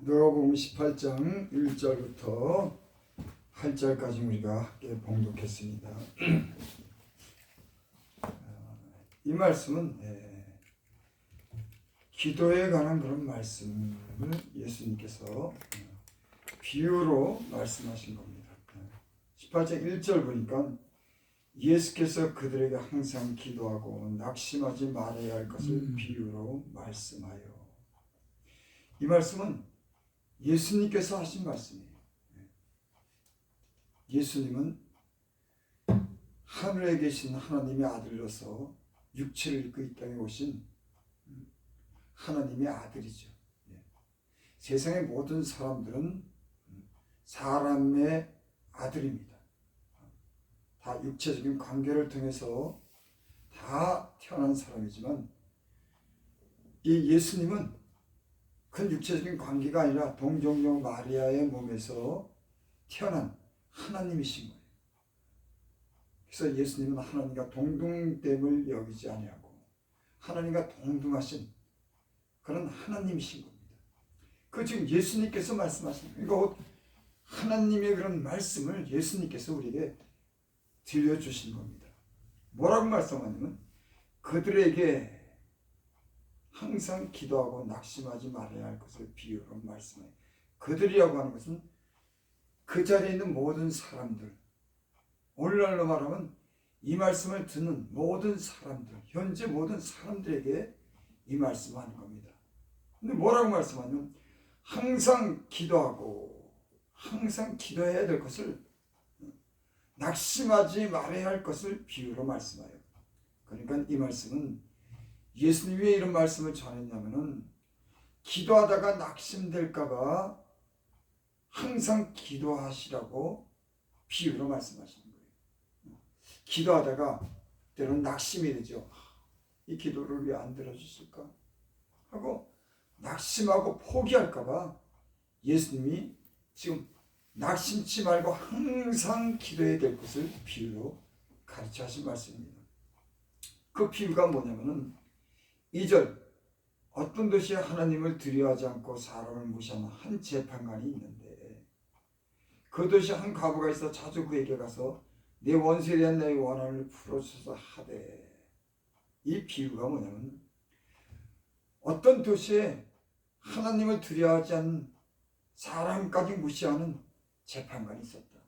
누가복음 18장 1절부터 8절까지 우리가 함께 봉독했습니다. 이 말씀은 기도에 관한 그런 말씀을 예수님께서 비유로 말씀하신 겁니다. 18장 1절 보니까 예수께서 그들에게 항상 기도하고 낙심하지 말아야 할 것을 비유로 말씀하여. 이 말씀은 예수님께서 하신 말씀이에요. 예수님은 하늘에 계신 하나님의 아들로서 육체를 입고 이 땅에 오신 하나님의 아들이죠. 세상의 모든 사람들은 사람의 아들입니다. 다 육체적인 관계를 통해서 다 태어난 사람이지만 이 예수님은 큰 육체적인 관계가 아니라 동정녀 마리아의 몸에서 태어난 하나님이신 거예요. 그래서 예수님은 하나님과 동등됨을 여기지 아니하고 하나님과 동등하신 그런 하나님이신 겁니다. 그 지금 예수님께서 말씀하신 거예요. 이거 하나님의 그런 말씀을 예수님께서 우리에게 들려주신 겁니다. 뭐라고 말씀하냐면 그들에게 항상 기도하고 낙심하지 말아야 할 것을 비유로 말씀해요. 그들이라고 하는 것은 그 자리에 있는 모든 사람들, 오늘날로 말하면 이 말씀을 듣는 모든 사람들, 현재 모든 사람들에게 이 말씀하는 겁니다. 근데 뭐라고 말씀하냐면 항상 기도하고 항상 기도해야 될 것을 낙심하지 말아야 할 것을 비유로 말씀해요. 그러니까 이 말씀은 예수님이 왜 이런 말씀을 전했냐면은 기도하다가 낙심될까봐 항상 기도하시라고 비유로 말씀하시는 거예요. 기도하다가 때로는 낙심이 되죠. 이 기도를 왜 안 들어주실까 하고 낙심하고 포기할까봐 예수님이 지금 낙심치 말고 항상 기도해야 될 것을 비유로 가르쳐 하신 말씀입니다. 그 비유가 뭐냐면은 2절 어떤 도시에 하나님을 두려워하지 않고 사람을 무시하는 한 재판관이 있는데 그 도시에 한 과부가 있어 자주 그에게 가서 내 원수에 대한 내 원한을 풀어주소서 하되. 이 비유가 뭐냐면 어떤 도시에 하나님을 두려워하지 않는 사람까지 무시하는 재판관이 있었다.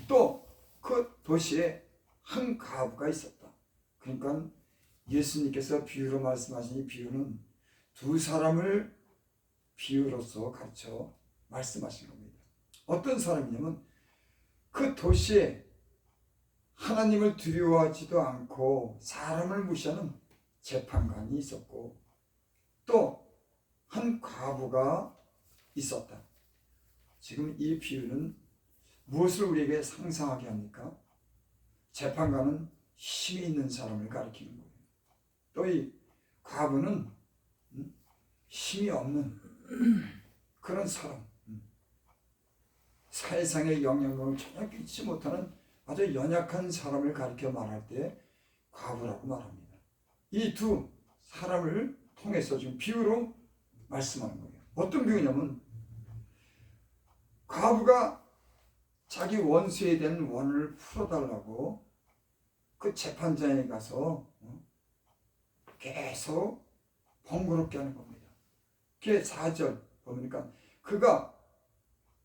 또 그 도시에 한 과부가 있었다. 그러니까 예수님께서 비유로 말씀하신 이 비유는 두 사람을 비유로서 가르쳐 말씀하신 겁니다. 어떤 사람이냐면 그 도시에 하나님을 두려워하지도 않고 사람을 무시하는 재판관이 있었고 또 한 과부가 있었다. 지금 이 비유는 무엇을 우리에게 상상하게 합니까? 재판관은 힘이 있는 사람을 가리키는 거예요. 또 이 과부는 힘이 없는 그런 사람, 사회상의 영향력을 전혀 끼치지 못하는 아주 연약한 사람을 가리켜 말할 때 과부라고 말합니다. 이 두 사람을 통해서 지금 비유로 말씀하는 거예요. 어떤 비유냐면 과부가 자기 원수에 대한 원을 풀어달라고 그 재판장에 가서 계속 번거롭게 하는 겁니다. 그게 4절 보니까 그가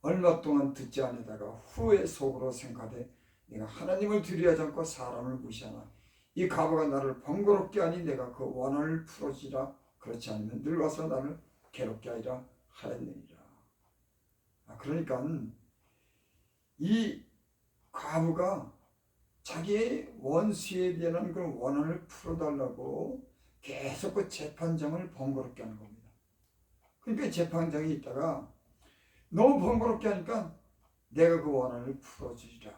얼마 동안 듣지 않으다가 후에 속으로 생각하되 내가 하나님을 두려워하지 않고 사람을 무시하나 이 과부가 나를 번거롭게 하니 내가 그 원한을 풀어주리라. 그렇지 않으면 늘 와서 나를 괴롭게 하리라 하였느니라. 그러니까 이 과부가 자기의 원수에 대한 그 원한을 풀어달라고 계속 그 재판장을 번거롭게 하는 겁니다. 그러니까 재판장이 있다가 너무 번거롭게 하니까 내가 그 원한을 풀어주리라.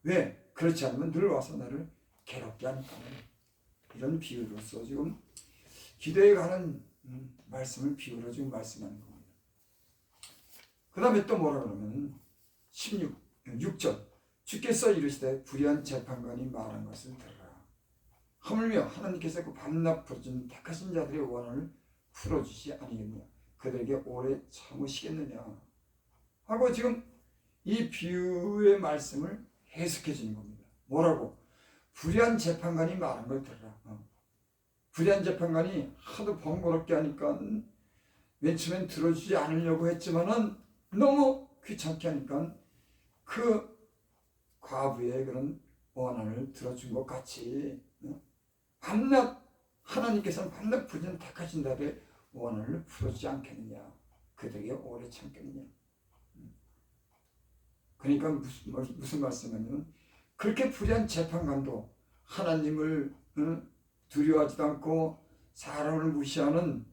왜? 그렇지 않으면 늘 와서 나를 괴롭게 하니까. 이런 비유로서 지금 기도에 관한 말씀을 비유로 지금 말씀하는 겁니다. 그 다음에 또 뭐라 그러면 6절 주께서 이르시되 불의한 재판관이 말한 것을 들으라. 하물며 하나님께서 그 밤낮 부르짖는 택하신 자들의 원한을 풀어주시 아니겠느냐. 그들에게 오래 참으시겠느냐 하고 지금 이 비유의 말씀을 해석해 주는 겁니다. 뭐라고? 불의한 재판관이 말한 걸 들어라. 불의한 재판관이 하도 번거롭게 하니까 맨 처음엔 들어주지 않으려고 했지만은 너무 귀찮게 하니까 그 과부의 그런 원한을 들어준 것 같이 밤낮 하나님께서는 밤낮 불의는 택하신 다음에 원한을 풀어주지 않겠느냐, 그들에게 오래 참겠느냐. 그러니까 무슨 말씀이냐면 그렇게 불의한 재판관도 하나님을 두려워하지도 않고 사람을 무시하는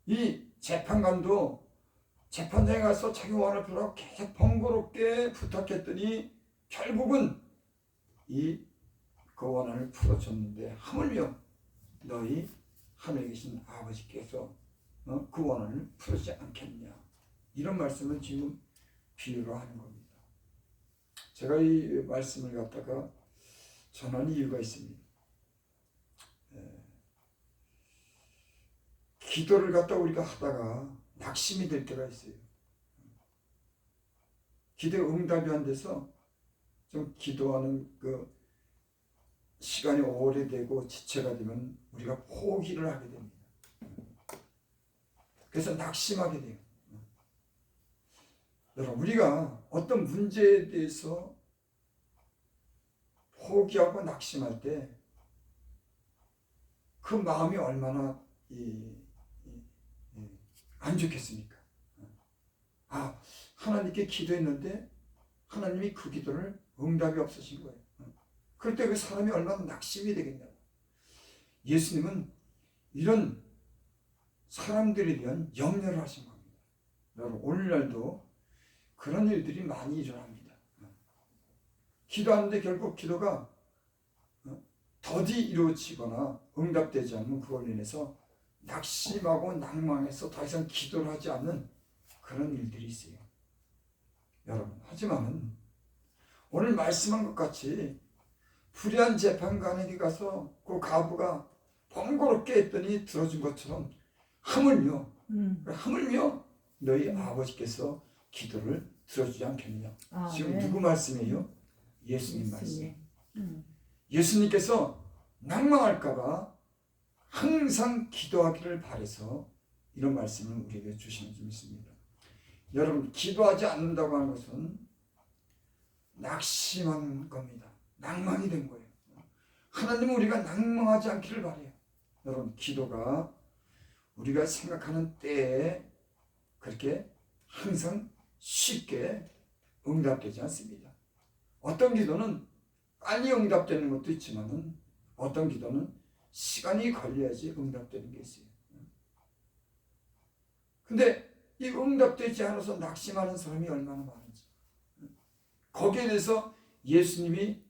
이 재판관도 재판장에 가서 자기 원한을 풀라고 계속 번거롭게 부탁했더니 결국은 그 원한을 풀어줬는데 하물며 너희 하늘에 계신 아버지께서 그 원한을 풀어주지 않겠냐, 이런 말씀을 지금 비유로 하는 겁니다. 제가 이 말씀을 갖다가 전한 이유가 있습니다. 기도를 갖다 우리가 하다가 낙심이 될 때가 있어요. 기도에 응답이 안 돼서 좀 기도하는 그 시간이 오래되고 지체가 되면 우리가 포기를 하게 됩니다. 그래서 낙심하게 돼요. 여러분, 우리가 어떤 문제에 대해서 포기하고 낙심할 때 그 마음이 얼마나 안 좋겠습니까? 하나님께 기도했는데 하나님이 그 기도를 응답이 없으신 거예요. 그럴 때 그 사람이 얼마나 낙심이 되겠냐고. 예수님은 이런 사람들에 대한 염려를 하신 겁니다. 여러분, 오늘날도 그런 일들이 많이 일어납니다. 기도하는데 결국 기도가 더디 이루어지거나 응답되지 않으면 그걸로 인해서 낙심하고 낭망해서 더 이상 기도를 하지 않는 그런 일들이 있어요. 여러분, 하지만은 오늘 말씀한 것 같이 불의한 재판관에게 가서 그 과부가 번거롭게 했더니 들어준 것처럼 하물며 너희 아버지께서 기도를 들어주지 않겠느냐. 지금 누구 말씀이에요? 예수님 말씀. 예수님께서 낭망할까봐 항상 기도하기를 바라서 이런 말씀을 우리에게 주시는 줄 믿습니다. 여러분, 기도하지 않는다고 하는 것은 낙심한 겁니다. 낭망이 된 거예요. 하나님은 우리가 낭망하지 않기를 바라요. 여러분, 기도가 우리가 생각하는 때에 그렇게 항상 쉽게 응답되지 않습니다. 어떤 기도는 빨리 응답되는 것도 있지만은 어떤 기도는 시간이 걸려야지 응답되는 게 있어요. 근데 이 응답되지 않아서 낙심하는 사람이 얼마나 많은지, 거기에 대해서 예수님이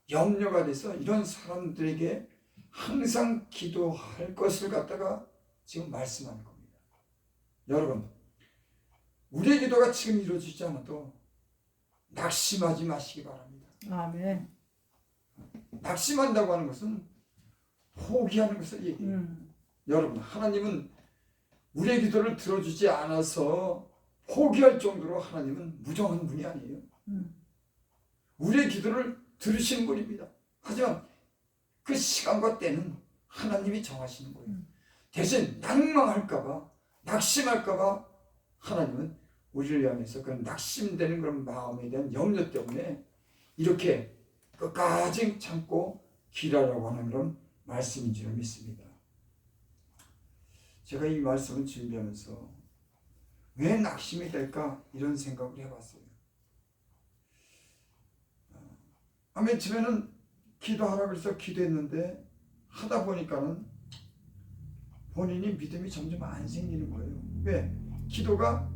염려가 돼서 이런 사람들에게 항상 기도할 것을 갖다가 지금 말씀하는 겁니다. 여러분, 우리의 기도가 지금 이루어지지 않아도 낙심하지 마시기 바랍니다. 아멘. 낙심한다고 하는 것은 포기하는 것을 얘기해요. 여러분, 하나님은 우리의 기도를 들어주지 않아서 포기할 정도로 하나님은 무정한 분이 아니에요. 우리의 기도를 들으시는 분입니다. 하지만 그 시간과 때는 하나님이 정하시는 거예요. 대신 낭망할까봐, 낙심할까봐 하나님은 우리를 향해서 그런 낙심되는 그런 마음에 대한 염려 때문에 이렇게 끝까지 참고 기다리라고 하는 그런 말씀인 줄 믿습니다. 제가 이 말씀을 준비하면서 왜 낙심이 될까 이런 생각을 해봤어요. 맨 처음에는 기도하라 그래서 기도했는데 하다 보니까는 본인이 믿음이 점점 안 생기는 거예요. 왜? 기도가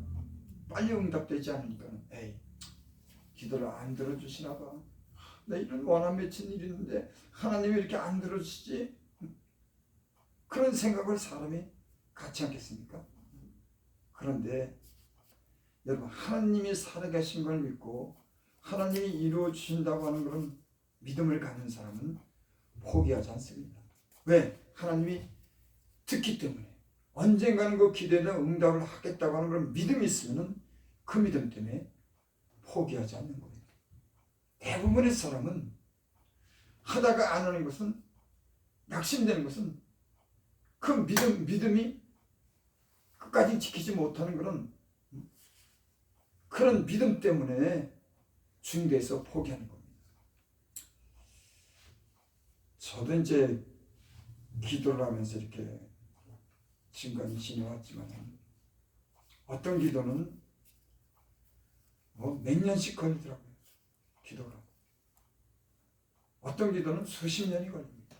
빨리 응답되지 않으니까는 기도를 안 들어주시나 봐. 나 이런 원한 맺힌 일이 있는데 하나님이 이렇게 안 들어주시지? 그런 생각을 사람이 갖지 않겠습니까? 그런데 여러분, 하나님이 살아계신 걸 믿고 하나님이 이루어 주신다고 하는 그런 믿음을 갖는 사람은 포기하지 않습니다. 왜? 하나님이 듣기 때문에. 언젠가는 그 기도에 대한 응답을 하겠다고 하는 그런 믿음이 있으면 그 믿음 때문에 포기하지 않는 거예요. 대부분의 사람은 하다가 안 하는 것은, 낙심되는 것은 그 믿음이 끝까지 지키지 못하는 그런 믿음 때문에 중대에서 포기하는 겁니다. 저도 이제 기도를 하면서 이렇게 지금까지 지내왔지만, 어떤 기도는 몇 년씩 걸리더라고요. 기도가. 어떤 기도는 수십 년이 걸립니다.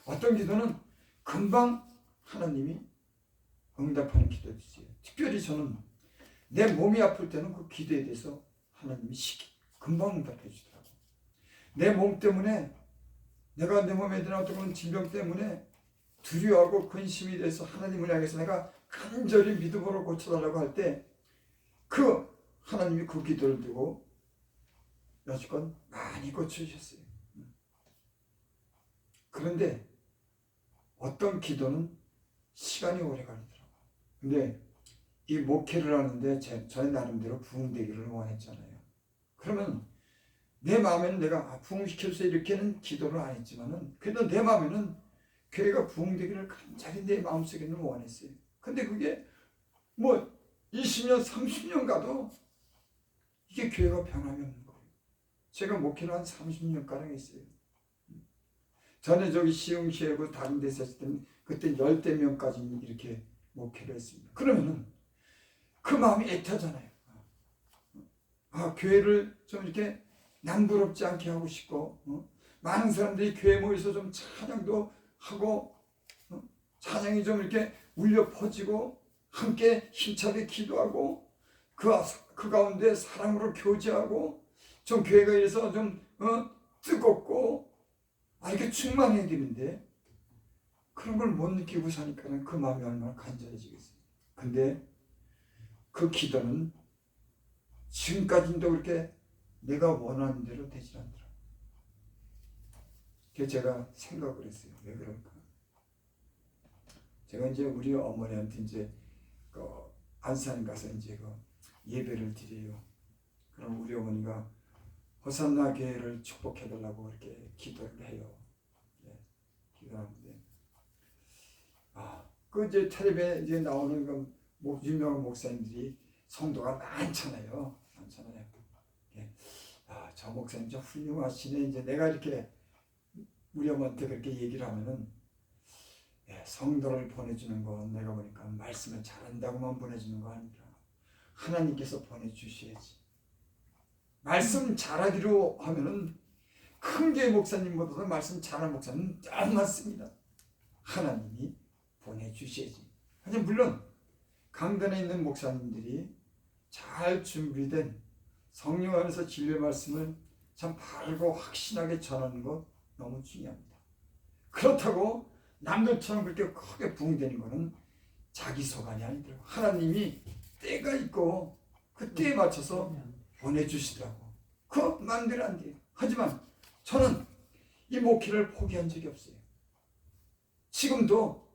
어떤 기도는 금방 하나님이 응답하는 기도도 있어요. 특별히 저는 내 몸이 아플 때는 그 기도에 대해서 하나님이 금방 응답해 주더라고요. 내 몸 때문에, 내가 내 몸에 드는 어떤 질병 때문에 두려워하고 근심이 돼서 하나님을 향해서 내가 간절히 믿음으로 고쳐달라고 할 때 하나님이 그 기도를 두고 여지껏 많이 고쳐주셨어요. 그런데 어떤 기도는 시간이 오래 걸리더라고요. 근데 이 목회를 하는데 저의 나름대로 부흥되기를 원했잖아요. 그러면 내 마음에는 내가 부흥시켜서 이렇게는 기도를 안 했지만은, 그래도 내 마음에는 교회가 부흥되기를 간절히 내 마음속에는 원했어요. 근데 그게 20년, 30년 가도 이게 교회가 변함이 없는 거예요. 제가 목회를 한 30년가량 했어요. 전에 시흥시하고 다른 데서 했을 때는 그때 10대 명까지 이렇게 목회를 했습니다. 그러면은 그 마음이 애타잖아요. 교회를 좀 이렇게 남부럽지 않게 하고 싶고, 많은 사람들이 교회 모여서 좀 찬양도 하고, 찬양이 좀 이렇게 울려 퍼지고, 함께 힘차게 기도하고, 그 가운데 사랑으로 교제하고, 좀 교회가 이래서 좀 뜨겁고, 이렇게 충만해야 되는데, 그런 걸 못 느끼고 사니까는 그 마음이 얼마나 간절해지겠어요. 근데 그 기도는 지금까지도 그렇게 내가 원하는 대로 되지 않더라고요. 그래서 제가 생각을 했어요. 왜 그럴까? 제가 이제 우리 어머니한테 이제 안산 가서 이제 예배를 드려요. 그럼 우리 어머니가 호산나 교회를 축복해달라고 이렇게 기도를 해요. 네, 기도하는데, 그 이제 텔레비에 이제 나오는 유명한 목사님들이 성도가 많잖아요. 예. 저 목사님 좀 훌륭하시네. 이제 내가 이렇게 우리 어머니한테 그렇게 얘기를 하면은, 성도를 보내주는 건 내가 보니까 말씀을 잘한다고만 보내주는 거 아니라 하나님께서 보내주셔야지. 말씀 잘하기로 하면은 큰 교회 목사님보다도 말씀 잘하는 목사님 딱 맞습니다. 하나님이 보내주셔야지. 하지만 물론 강단에 있는 목사님들이 잘 준비된 성령 안에서 진리의 말씀을 참 바르고 확신하게 전하는 것 너무 중요합니다. 그렇다고 남들처럼 그렇게 크게 부흥되는 것은 자기 소관이 아니더라고요. 하나님이 때가 있고 그 때에 맞춰서 보내주시더라고. 그 마음대로 안 돼요. 하지만 저는 이 목회를 포기한 적이 없어요. 지금도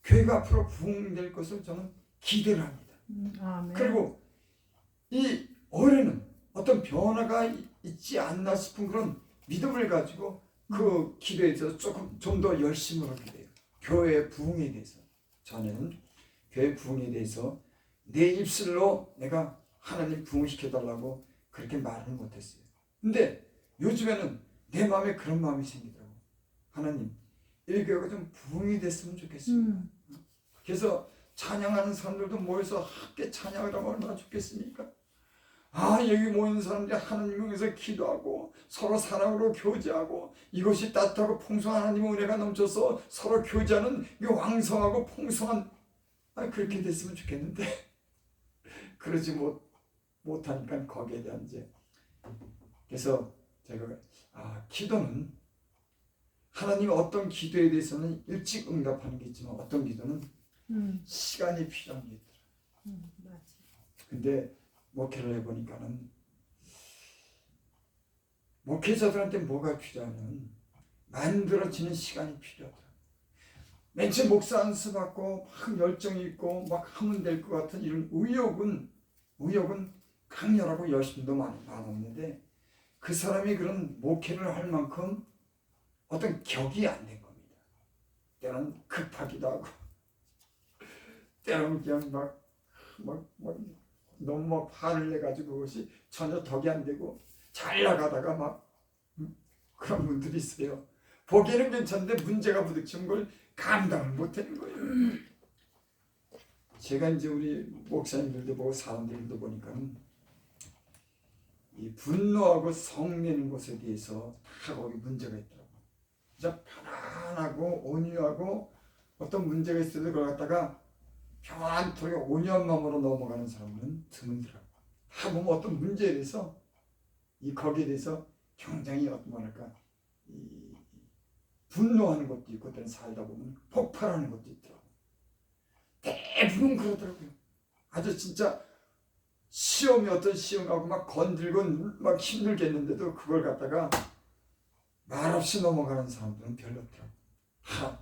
교회가 앞으로 부흥될 것을 저는 기대를 합니다. 아멘. 그리고 이 올해는 어떤 변화가 있지 않나 싶은 그런 믿음을 가지고 그 기도에 대해서 좀 더 열심을 하게 돼요. 교회 부흥에 대해서. 저는 교회 부흥에 대해서 내 입술로 내가 하나님 부흥시켜달라고 그렇게 말은 못했어요. 근데 요즘에는 내 마음에 그런 마음이 생기더라고. 하나님, 이 교회가 좀 부흥이 됐으면 좋겠습니다. 그래서 찬양하는 사람들도 모여서 함께 찬양을 하면 얼마나 좋겠습니까? 여기 모인 사람들이 하나님을 위해서 기도하고 서로 사랑으로 교제하고 이것이 따뜻하고 풍성한 하나님의 은혜가 넘쳐서 서로 교제하는 이 왕성하고 풍성한 그렇게 됐으면 좋겠는데 그러지 못하니까 거기에 대한 그래서 제가 기도는 하나님의 어떤 기도에 대해서는 일찍 응답하는 게 있지만 어떤 기도는 시간이 필요한 게 있더라. 맞아. 근데 목회를 해보니까는 목회자들한테 뭐가 필요하냐면 만들어지는 시간이 필요하더라. 맨 처음 목사 안수 받고 막 열정이 있고 막 하면 될 것 같은 이런 의욕은 강렬하고 열심도 많았는데 그 사람이 그런 목회를 할 만큼 어떤 격이 안 된 겁니다. 때로는 급하기도 하고 때로는 그냥 막 너무 막 화를 내가지고 그것이 전혀 덕이 안 되고 잘 나가다가 막 그런 분들이 있어요. 보기에는 괜찮은데 문제가 부딪히는 걸 감당을 못하는 거예요. 제가 이제 우리 목사님들도 보고 사람들도 보니까 이 분노하고 성내는 것에 대해서 다 거기 문제가 있더라고요. 진짜 편안하고 온유하고 어떤 문제가 있어도 그걸 갖다가 평안하게 온유한 마음으로 넘어가는 사람은 드물더라고요. 다 보면 어떤 문제에 대해서 거기에 대해서 굉장히 어떤 말할까 분노하는 것도 있고 때는 살다 보면 폭발하는 것도 있더라고요. 대부분 그러더라고요. 아주 진짜 어떤 시험하고 막 건들고 막 힘들겠는데도 그걸 갖다가 말없이 넘어가는 사람들은 별로 없더라고요. 다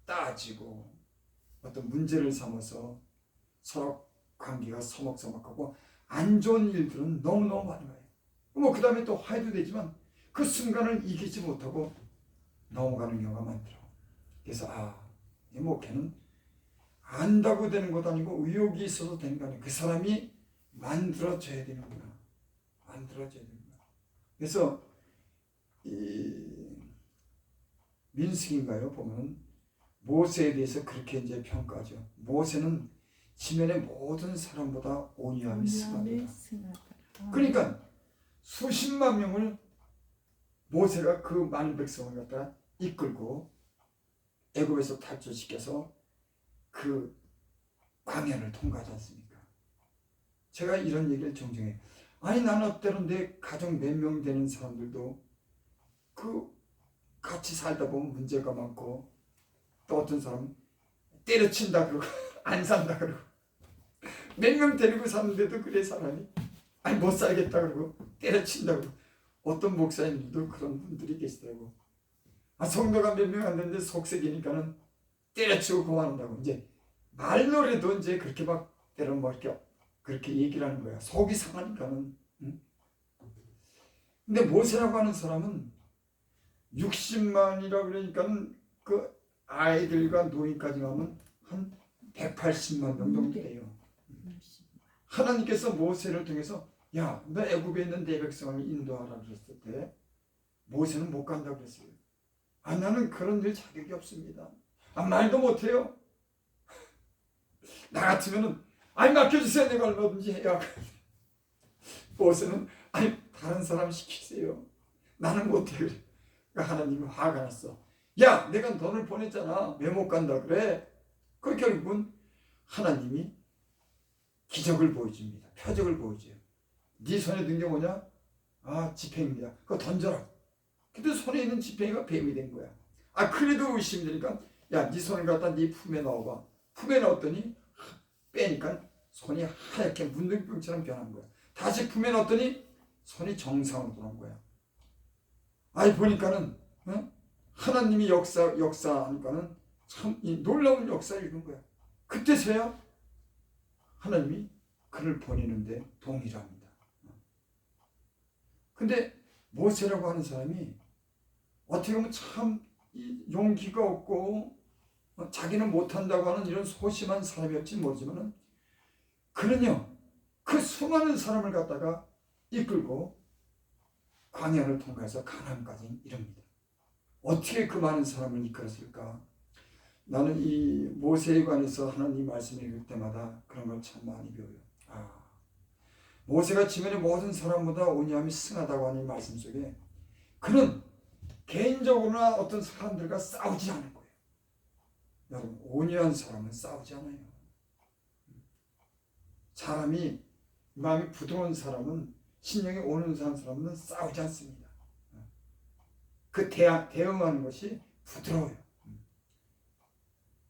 따지고 어떤 문제를 삼아서 서로 관계가 서먹서먹하고 안 좋은 일들은 너무너무 많은 거예요. 그 다음에 또 화해도 되지만 그 순간을 이기지 못하고 넘어가는 경우가 많더라고요. 그래서 이 목회는 안다고 되는 것도 아니고 의욕이 있어도 되는 거 아니에요. 그 사람이 만들어져야 되는구나. 만들어져야 되는구나. 그래서 이 민수기인가요? 보면 모세에 대해서 그렇게 이제 평가하죠. 모세는 지면의 모든 사람보다 온유함이 승하더라. 그러니까 수십만 명을 모세가 그 많은 백성을 갖다가 이끌고 애굽에서 탈출시켜서 그 광야를 통과하지 않습니까? 제가 이런 얘기를 종종 해요. 아니 나는 때론 내 가족 몇 명 되는 사람들도 그 같이 살다 보면 문제가 많고 또 어떤 사람은 때려친다 그러고 안 산다 그러고 몇 명 데리고 사는데도 그래 사람이 아니 못 살겠다 그러고 때려친다 그러고 어떤 목사님들도 그런 분들이 계시더라고. 성도가 몇 명 안 되는데 속색이니까는 때려치고 그만한다고. 이제 말로라도 이제 그렇게 막 때론 뭐 이렇게 그렇게 얘기를 하는 거야. 속이 상하니까는. 응? 근데 모세라고 하는 사람은 60만이라 그러니까는 그 아이들과 노인까지 하면 한 180만 명 정도 돼요. 하나님께서 모세를 통해서 야, 너 애굽에 있는 내 백성을 인도하라 그랬을 때 모세는 못 간다 그랬어요. 나는 그런 일 자격이 없습니다. 말도 못해요. 나 같으면은 맡겨주세요. 내가 얼마든지 해야. 모세는 다른 사람 시키세요. 나는 못해. 그래. 그러니까 하나님이 화가 났어. 야, 내가 너를 보냈잖아. 왜 못 간다 그래? 그 결국은 하나님이 기적을 보여줍니다. 표적을 보여줘요. 네 손에 든 게 뭐냐? 지팡이입니다. 그거 던져라. 근데 손에 있는 지팡이가 뱀이 된 거야. 그래도 의심이 되니까 야, 네 손을 갖다 네 품에 넣어봐. 품에 넣었더니 빼니까 손이 하얗게 문둥병처럼 변한 거야. 다시 품에 넣었더니 손이 정상으로 돌아온 거야. 보니까는 하나님이 역사하니까는 참 놀라운 역사를 이룬 거야. 그때서야 하나님이 그를 보내는데 동의를 합니다. 근데 모세라고 하는 사람이 어떻게 보면 참 용기가 없고 자기는 못한다고 하는 이런 소심한 사람이었지 모르지만은 그는요 그 수많은 사람을 갖다가 이끌고 광야를 통과해서 가나안까지 이릅니다. 어떻게 그 많은 사람을 이끌었을까? 나는 이 모세에 관해서 하나님 말씀을 읽을 때마다 그런 걸 참 많이 배워요. 모세가 지면의 모든 사람보다 온유함이 승하다고 하는 말씀 속에 그는 개인적으로나 어떤 사람들과 싸우지 않은 거예요. 여러분, 온유한 사람은 싸우지 않아요. 사람이 마음이 부드러운 사람은 신령이 온유한 사람은 싸우지 않습니다. 그 대응하는 것이 부드러워요.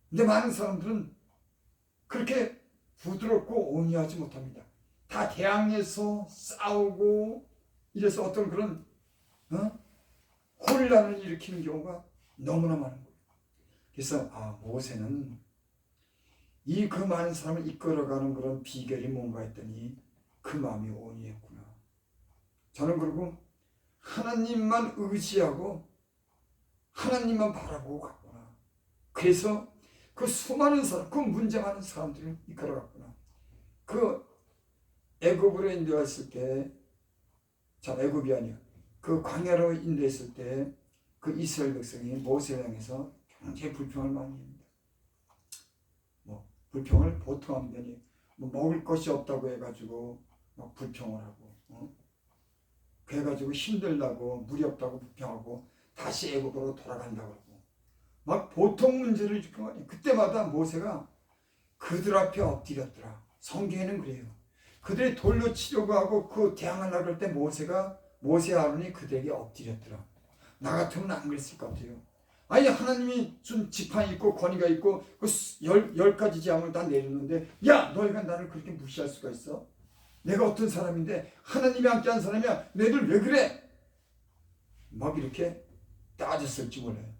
근데 많은 사람들은 그렇게 부드럽고 온유하지 못합니다. 다 대항해서 싸우고 이래서 어떤 그런 혼란을 일으키는 경우가 너무나 많은 거예요. 그래서 모세는 이 그 많은 사람을 이끌어가는 그런 비결이 뭔가 했더니 그 마음이 온유했구나. 저는 그리고 하나님만 의지하고 하나님만 바라보고 갔구나. 그래서 그 수많은 사람, 그 문제 많은 사람들을 이끌어갔구나. 그 애굽으로 인도했을 때, 애굽이 아니야. 그 광야로 인도했을 때 그 이스라엘 백성이 모세를 향해서 굉장히 불평을 많이 합니다. 불평을 보통 하는 게 아니에요. 먹을 것이 없다고 해가지고 막 불평을 하고, 그래가지고 힘들다고 물이 없다고 불평하고 다시 애굽으로 돌아간다고 하고 막 보통 문제를 일으킨 거 아니에요. 그때마다 모세가 그들 앞에 엎드렸더라. 성경에는 그래요. 그들이 돌로 치려고 하고 그 대항하려고 할 때 모세 아론이 그들에게 엎드렸더라. 나 같으면 안 그랬을 것 같아요. 아니 하나님이 준 지팡이 있고 권위가 있고 그 열 가지 재앙을 다 내렸는데 야 너희가 나를 그렇게 무시할 수가 있어? 내가 어떤 사람인데 하나님이 함께한 사람이야. 너희들 왜 그래? 막 이렇게 따졌을지 몰라요.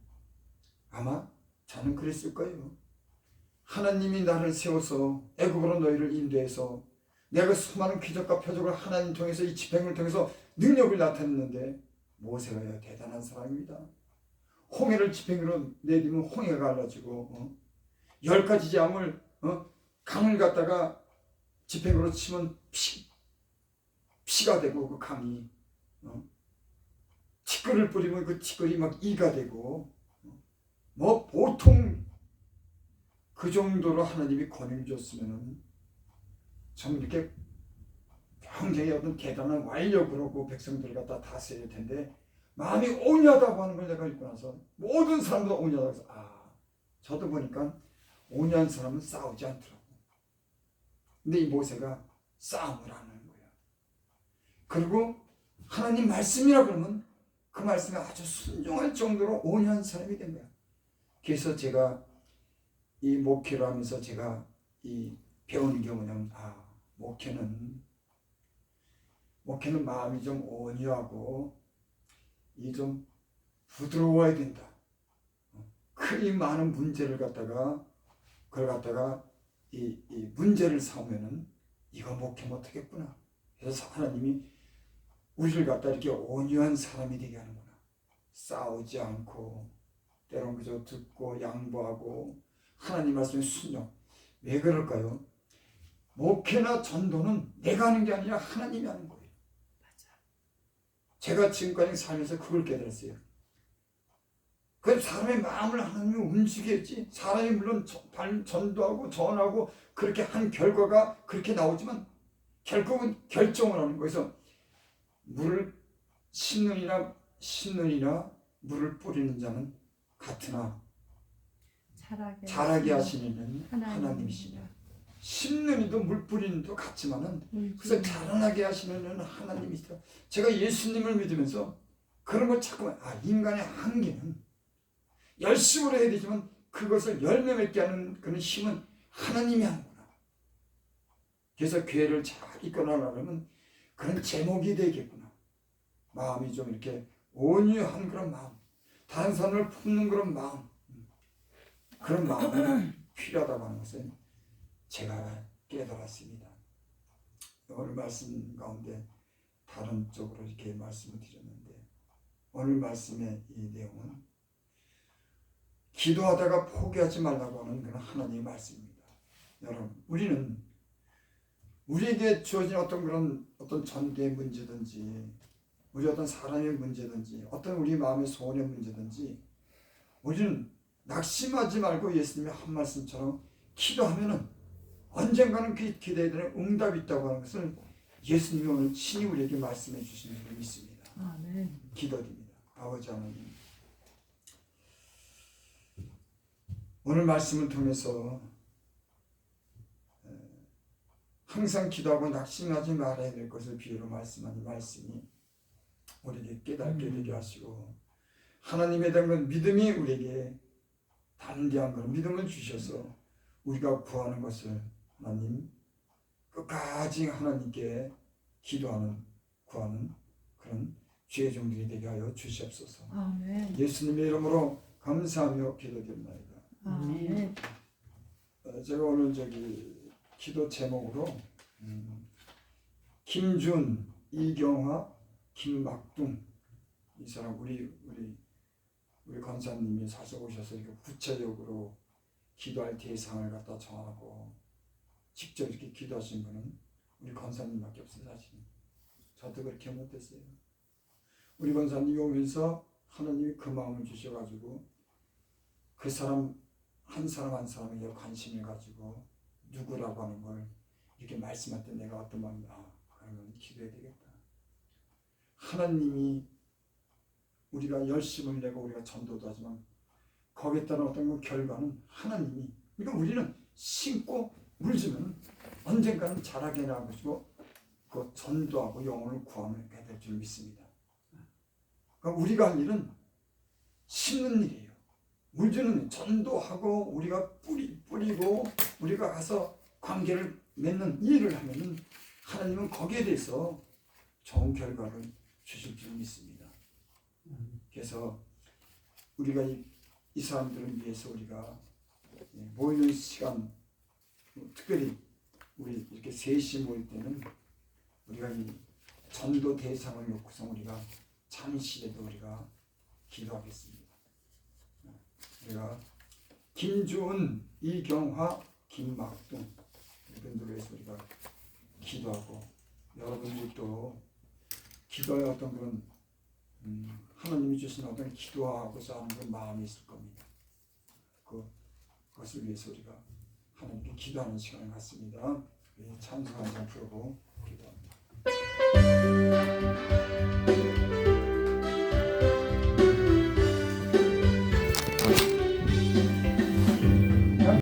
아마 저는 그랬을 거예요. 하나님이 나를 세워서 애굽으로 너희를 인도해서 내가 수많은 기적과 표적을 하나님 통해서 이 집행을 통해서 능력을 나타냈는데 모세가 대단한 사람입니다. 홍해를 집행으로 내리면 홍해가 갈라지고 10가지 재앙을 강을 갖다가 집행으로 치면 피가 되고 그 강이 티끌을 뿌리면 그 티끌이 막 이가 되고 보통 그 정도로 하나님이 권위를 줬으면은 참 이렇게 굉장히 어떤 대단한 완력으로 그 백성들을 갖다 다스려야 텐데 마음이 온유하다고 하는 걸 내가 읽고 나서 모든 사람들 온유하다고 해서 저도 보니까 온유한 사람은 싸우지 않더라고. 근데 이 모세가 싸움을 하는 거야. 그리고 하나님 말씀이라 그러면 그 말씀에 아주 순종할 정도로 온유한 사람이 된 거야. 그래서 제가 이 목회를 하면서 제가 이 배우는 게 뭐냐면 목회는 마음이 좀 온유하고 이 좀 부드러워야 된다. 이 많은 문제를 갖다가 이 문제를 삼으면은 이거 목회 못하겠구나. 그래서 하나님이 우리를 갖다 이렇게 온유한 사람이 되게 하는구나. 싸우지 않고 때론 그저 듣고 양보하고 하나님 말씀에 순종. 왜 그럴까요? 목회나 전도는 내가 하는 게 아니라 하나님이 하는 거예요. 제가 지금까지 살면서 그걸 깨달았어요. 그 사람의 마음을 하나님이 움직였지. 사람이 물론 전도하고 전하고 그렇게 한 결과가 그렇게 나오지만 결국은 결정을 하는 거예요. 물을 심느니라 물을 뿌리는 자는 같으나 자라게 하시는 이는 하나님이시냐. 심는 이도 물 뿌리는 이도 같지만은 그래서 자라나게 하시는 이는 하나님이시다. 제가 예수님을 믿으면서 그런 걸 자꾸만 인간의 한계는 열심으로 해야 되지만 그것을 열매 맺게 하는 그런 힘은 하나님이 하는구나. 그래서 교회를 잘 이끌어나가려면 그런 제목이 되겠구나. 마음이 좀 이렇게 온유한 그런 마음, 다른 사람을 품는 그런 마음, 그런 마음이 필요하다고 하는 것을 제가 깨달았습니다. 오늘 말씀 가운데 다른 쪽으로 이렇게 말씀을 드렸는데 오늘 말씀의 이 내용은 기도하다가 포기하지 말라고 하는 그런 하나님의 말씀입니다. 여러분, 우리는 우리에게 주어진 어떤 전개의 문제든지 우리 어떤 사람의 문제든지 어떤 우리 마음의 소원의 문제든지 우리는 낙심하지 말고 예수님의 한 말씀처럼 기도하면은 언젠가는 그 기도에 대한 응답이 있다고 하는 것을 예수님이 오늘 친히 우리에게 말씀해 주시는 줄 믿습니다. 아멘. 기도드립니다. 아버지 하나님, 오늘 말씀을 통해서 항상 기도하고 낙심하지 말아야 될 것을 비유로 말씀하는 말씀이 우리에게 깨닫게 되게 하시고 하나님에 대한 믿음이 우리에게 담대한 그런 믿음을 주셔서 우리가 구하는 것을 하나님 끝까지 하나님께 구하는 그런 주의 종들이 되게 하여 주시옵소서. 아멘. 예수님의 이름으로 감사하며 기도드립니다. 아멘. 제가 오늘 기도 제목으로 김준, 이경화, 김막둥 이 사람 우리 권사님이 사서 오셔서 이렇게 구체적으로 기도할 대상을 갖다 정하고 직접 이렇게 기도하신 분은 우리 권사님밖에 없어요. 사실 저도 그렇게 못했어요. 우리 권사님이 오면서 하나님이 그 마음을 주셔가지고 그 사람 한 사람에게 관심을 가지고 누구라고 하는 걸 이렇게 말씀할 때 내가 어떤 마음이야. 그러면 기도해야 되겠다. 하나님이 우리가 열심을 내고 우리가 전도도 하지만 거기에 따른 어떤 결과는 하나님이, 그러니까 우리는 심고 물지면 언젠가는 자라게 나가지고 그 전도하고 영혼을 구하면 될 줄 믿습니다. 그러니까 우리가 할 일은 심는 일이에요. 물주는 전도하고 우리가 뿌리고 우리가 가서 관계를 맺는 일을 하면은 하나님은 거기에 대해서 좋은 결과를 주실 줄 믿습니다. 그래서 우리가 이 사람들을 위해서 우리가 모이는 시간, 특별히 우리 이렇게 셋이 모일 때는 우리가 이 전도 대상을 놓고서 우리가 잠시라도 우리가 기도하겠습니다. 우리가 김주은, 이경화, 김막둥 이분들을 위해서 우리가 기도하고, 여러분들이 또 기도의 어떤 그런 하나님이 주신 어떤 기도하고자 하는 그런 마음이 있을 겁니다. 그것을 위해서 우리가 하나님께 기도하는 시간을 갖습니다. 찬송 한 장 부르고 기도합니다.